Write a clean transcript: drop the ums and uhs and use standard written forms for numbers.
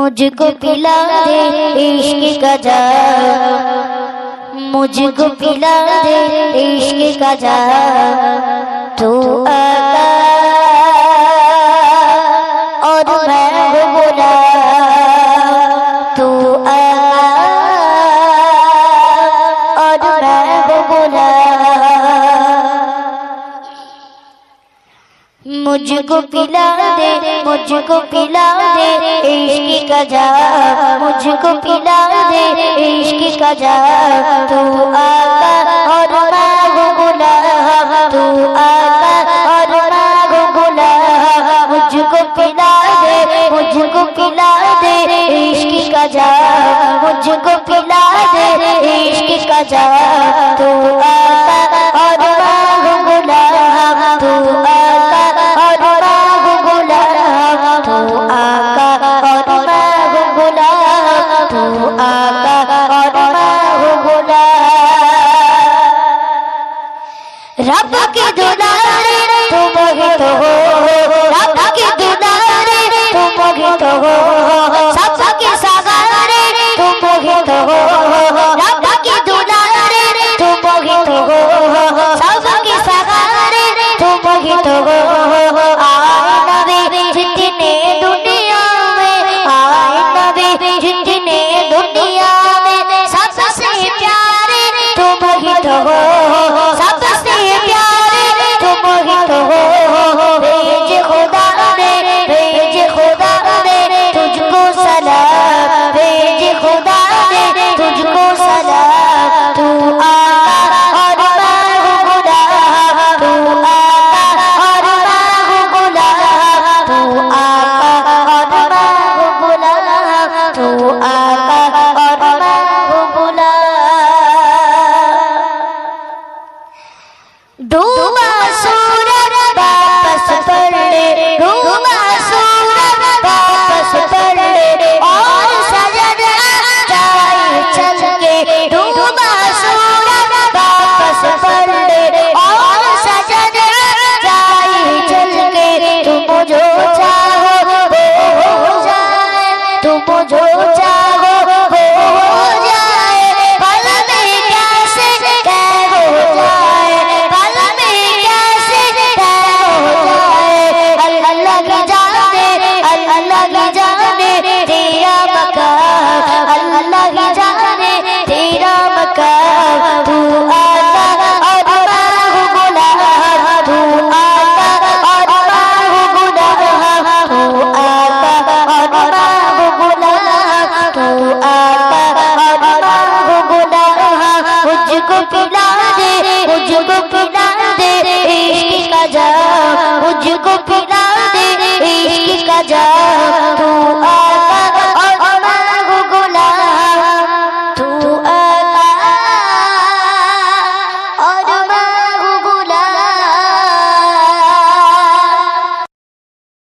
मुझको पिला दे इश्क का जाम, मुझको पिला दे इश्क का जाम। तू आका और मैं हूँ गुलाम, तू आका और मैं हूँ गुलाम। मुझको पिला दे, मुझको पिला दे इश्क का जाम, मुझको पिला दे इश्क का जाम। तू आका और मैं हूँ गुलाम, तू आका और मैं हूँ गुलाम। मुझको पिला दे, मुझको पिला दे इश्क का जाम, मुझको पिला दे इश्क का जाम। तू आका और मैं हूँ गुलाम, तू आका और मैं हूँ गुलाम, तू आका और मैं हूँ गुलाम, तू आका और मैं हूँ गुलाम। रब के दुलारे तुम ही तो हो, रब के दुलारे तुम ही तो हो, सबके सगारे तुम ही तो हो, रब के दुलारे तुम ही तो हो, सबके सगारे तुम ही तो हो। आए नबी जितने दुनिया में, आए नबी जितने दुनिया में, सबसे प्यारे तुम ही तो हो, सबसे प्यारे तुम ही तो हो। भेज खुदा ने, भेज खुदा ने तुझको सलाम, भेज खुदा ने तुझको सलाम। तू आका और मैं हूँ गुलाम, तू आका और मैं हूँ गुलाम, तू आका और मैं हूँ गुलाम, तू आका और मैं हूँ गुलाम। डूबा सूरज वापस पड़ ले, डूबा सूरज वापस पड़ ले, और सजद जाए चल के। डूबा सूरज वापस पड़ ले, और सजद जाए चल के। तुम जो चाहो वो हो जाए, तुम जो चाहो वो हो जाए। पल में कैसे तय हो जाए, पल में कैसे तय हो जाए। अल्लाह की जाने, अल्लाह की जाने तेरा मकाम, अल्लाह की जाने तेरा मकाम। तू आका और मैं हूँ गुलाम, तू आका और मैं हूँ गुलाम, तू आका और मैं हूँ गुलाम, तू आका और मैं हूँ गुलाम। मुझको पिला दे, मुझको पिला दे इश्क का जाम, मुझको पिला दे इश्क का जाम।